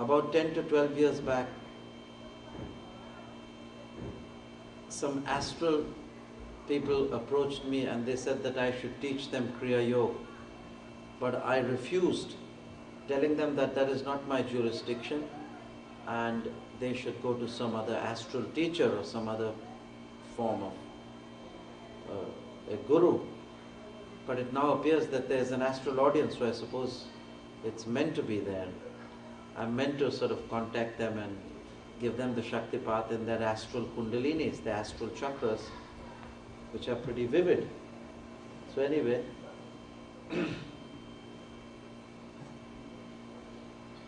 About 10 to 12 years back, some astral people approached me and they said that I should teach them Kriya Yoga. But I refused, telling them that that is not my jurisdiction and they should go to some other astral teacher or some other form of a guru. But it now appears that there is an astral audience, so I suppose it's meant to be there. I'm meant to sort of contact them and give them the Shaktipat and their astral kundalinis, the astral chakras, which are pretty vivid. So anyway,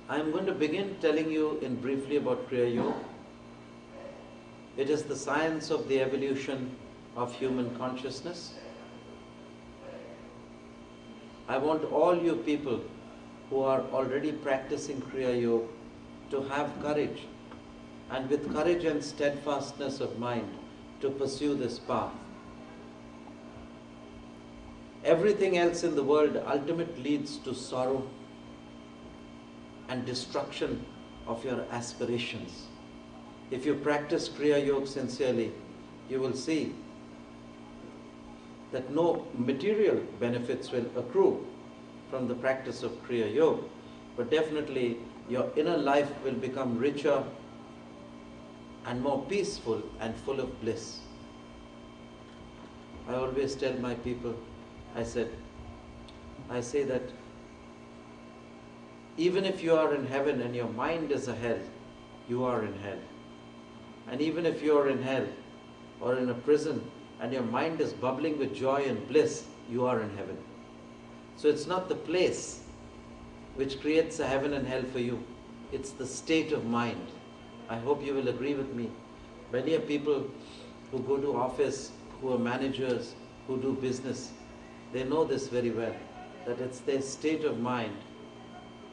I'm going to begin telling you in briefly about Kriya Yoga. It is the science of the evolution of human consciousness. I want all you people who are already practicing Kriya Yoga to have courage, and with courage and steadfastness of mind to pursue this path. Everything else in the world ultimately leads to sorrow and destruction of your aspirations. If you practice Kriya Yoga sincerely, you will see that no material benefits will accrue from the practice of Kriya Yoga, but definitely your inner life will become richer and more peaceful and full of bliss. I always tell my people, I say that even if you are in heaven and your mind is a hell, you are in hell. And even if you are in hell or in a prison and your mind is bubbling with joy and bliss, you are in heaven. So it's not the place which creates a heaven and hell for you. It's the state of mind. I hope you will agree with me. Many people who go to office, who are managers, who do business, they know this very well, that it's their state of mind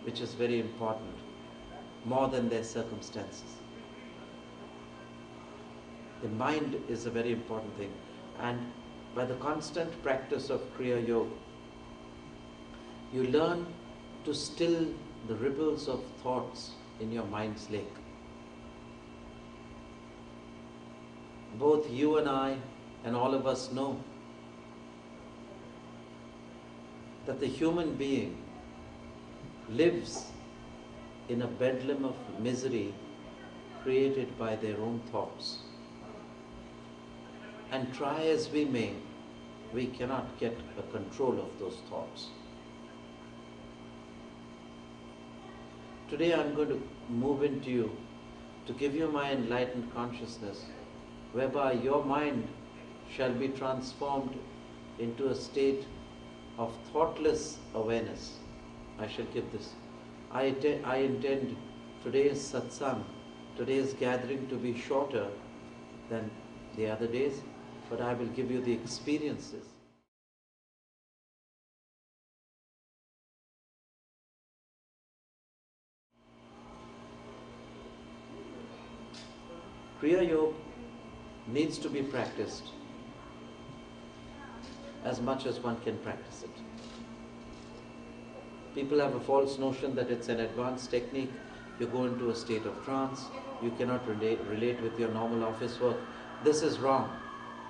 which is very important, more than their circumstances. The mind is a very important thing. And by the constant practice of Kriya Yoga, you learn to still the ripples of thoughts in your mind's lake. Both you and I and all of us know that the human being lives in a bedlam of misery created by their own thoughts. And try as we may, we cannot get a control of those thoughts. Today I'm going to move into you to give you my enlightened consciousness, whereby your mind shall be transformed into a state of thoughtless awareness. I shall give this. I intend today's satsang, today's gathering to be shorter than the other days, but I will give you the experiences. Kriya Yoga needs to be practiced as much as one can practice it. People have a false notion that it's an advanced technique. You go into a state of trance, you cannot relate with your normal office work. This is wrong.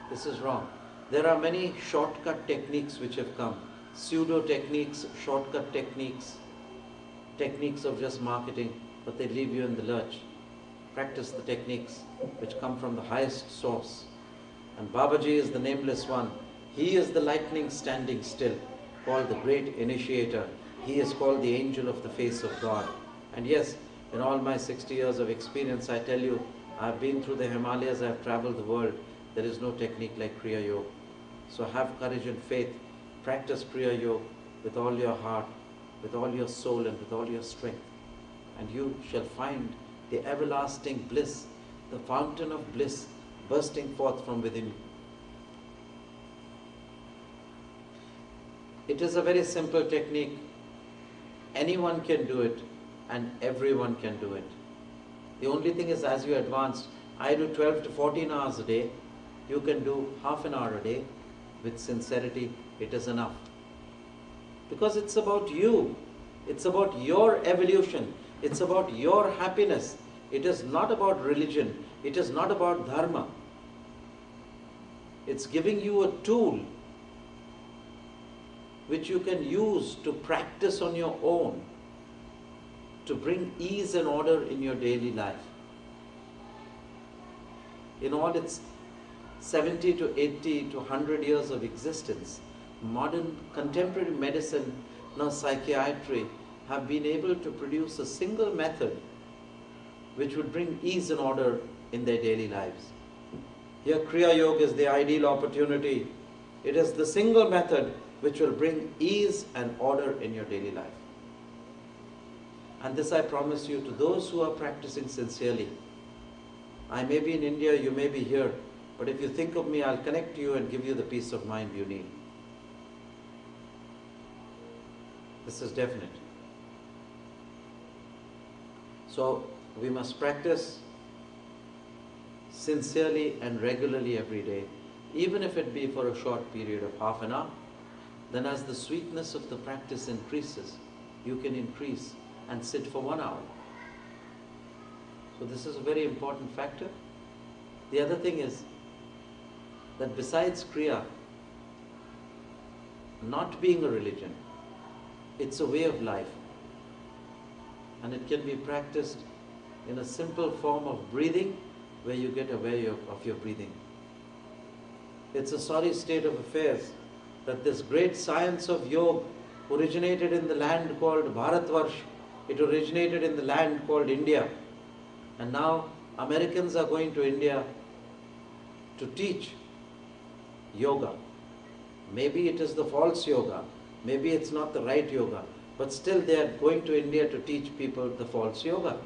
This is wrong. There are many shortcut techniques which have come. Pseudo techniques, shortcut techniques, techniques of just marketing, but they leave you in the lurch. Practice the techniques which come from the highest source. And Babaji is the nameless one. He is the lightning standing still, called the great initiator. He is called the angel of the face of God. And yes, in all my 60 years of experience, I tell you, I've been through the Himalayas, I've traveled the world. There is no technique like Kriya Yoga. So have courage and faith. Practice Kriya Yoga with all your heart, with all your soul and with all your strength. And you shall find the everlasting bliss, the fountain of bliss bursting forth from within you. It is a very simple technique. Anyone can do it and everyone can do it. The only thing is, as you advance, I do 12 to 14 hours a day. You can do half an hour a day. With sincerity, it is enough. Because it's about you. It's about your evolution. It's about your happiness. It is not about religion. It is not about dharma. It's giving you a tool which you can use to practice on your own, to bring ease and order in your daily life. In all its 70 to 80 to 100 years of existence, modern contemporary medicine nor psychiatry have been able to produce a single method which would bring ease and order in their daily lives. Here Kriya Yoga is the ideal opportunity. It is the single method which will bring ease and order in your daily life. And this I promise you to those who are practicing sincerely. I may be in India, you may be here, but if you think of me, I'll connect to you and give you the peace of mind you need. This is definite. So we must practice sincerely and regularly every day, even if it be for a short period of half an hour. Then as the sweetness of the practice increases, you can increase and sit for 1 hour. So this is a very important factor. The other thing is that besides Kriya, not being a religion, it's a way of life. And it can be practiced in a simple form of breathing, where you get aware of your breathing. It's a sorry state of affairs that this great science of yoga originated in the land called Bharatvarsh. It originated in the land called India. And now Americans are going to India to teach yoga. Maybe it is the false yoga. Maybe it's not the right yoga. But still they are going to India to teach people the false yoga,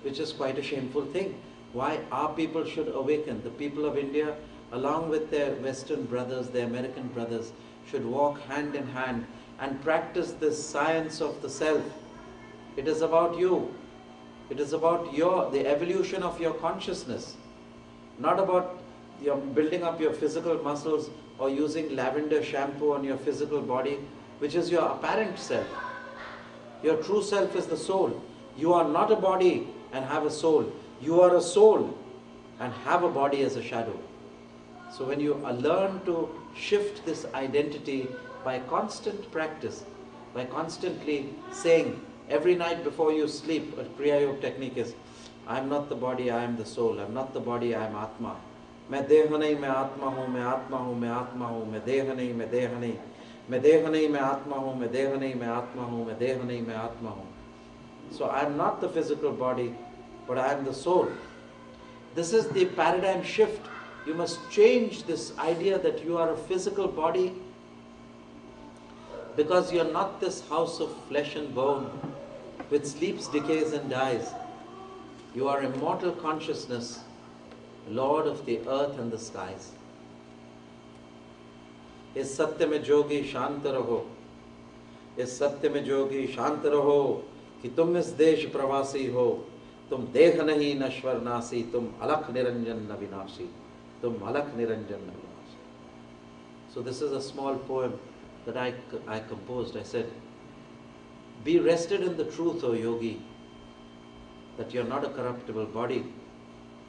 which is quite a shameful thing. Why our people should awaken. The people of India, along with their Western brothers, their American brothers, should walk hand in hand and practice this science of the self. It is about you. It is about the evolution of your consciousness, not about building up your physical muscles or using lavender shampoo on your physical body, which is your apparent self. Your true self is the soul. You are not a body and have a soul. You are a soul and have a body as a shadow. So when you learn to shift this identity by constant practice, by constantly saying every night before you sleep, a Kriya Yoga technique is, I am not the body, I am the soul. I am not the body, I am Atma. मैं देह नहीं, मैं आत्मा हूँ, मैं आत्मा हूँ, मैं आत्मा हूँ, मैं देह नहीं, मैं देह नहीं, मैं देह नहीं, मैं आत्मा हूँ, मैं देह नहीं, मैं आत्मा हूँ, मैं देह नहीं, मैं आत्मा हूँ. So I am not the physical body, but I am the soul. This is the paradigm shift. You must change this idea that you are a physical body, because you are not this house of flesh and bone which sleeps, decays and dies. You are immortal consciousness, Lord of the earth and the skies. इस सत्य में जोगी शांत रहो, इस सत्य में जोगी शांत रहो कि तुम इस देश प्रवासी हो, तुम देह नहीं नश्वर नासी, तुम अलख निरंजन न विनाशी, तुम अलख निरंजन न विनाशी. So this is a small poem that I composed. I said, be rested in the truth, O yogi, that you are not a corruptible body,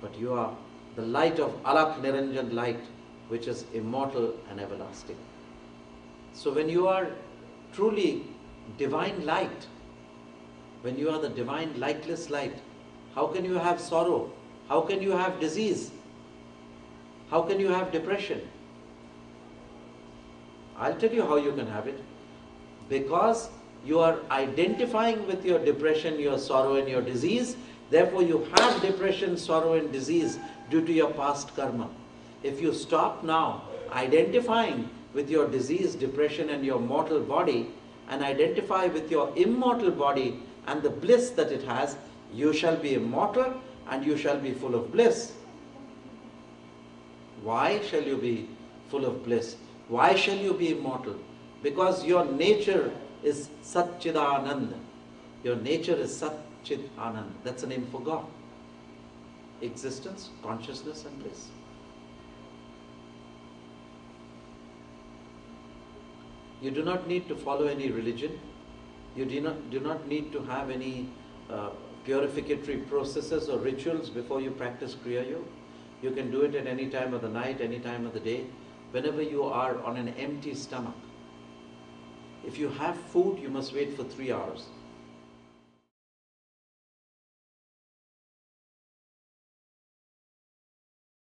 but you are the light of Alakh Niranjan light, which is immortal and everlasting. So when you are truly divine light, when you are the divine lightless light, how can you have sorrow? How can you have disease? How can you have depression? I'll tell you how you can have it. Because you are identifying with your depression, your sorrow and your disease, therefore you have depression, sorrow and disease due to your past karma. If you stop now identifying with your disease, depression and your mortal body, and identify with your immortal body and the bliss that it has, you shall be immortal and you shall be full of bliss. Why shall you be full of bliss? Why shall you be immortal? Because your nature is Satchidanand. Your nature is Satchid Anand. That's the name for God. Existence, consciousness and bliss. You do not need to follow any religion. You do not need to have any purificatory processes or rituals before you practice Kriya Yoga. You can do it at any time of the night, any time of the day, whenever you are on an empty stomach. If you have food, you must wait for 3 hours.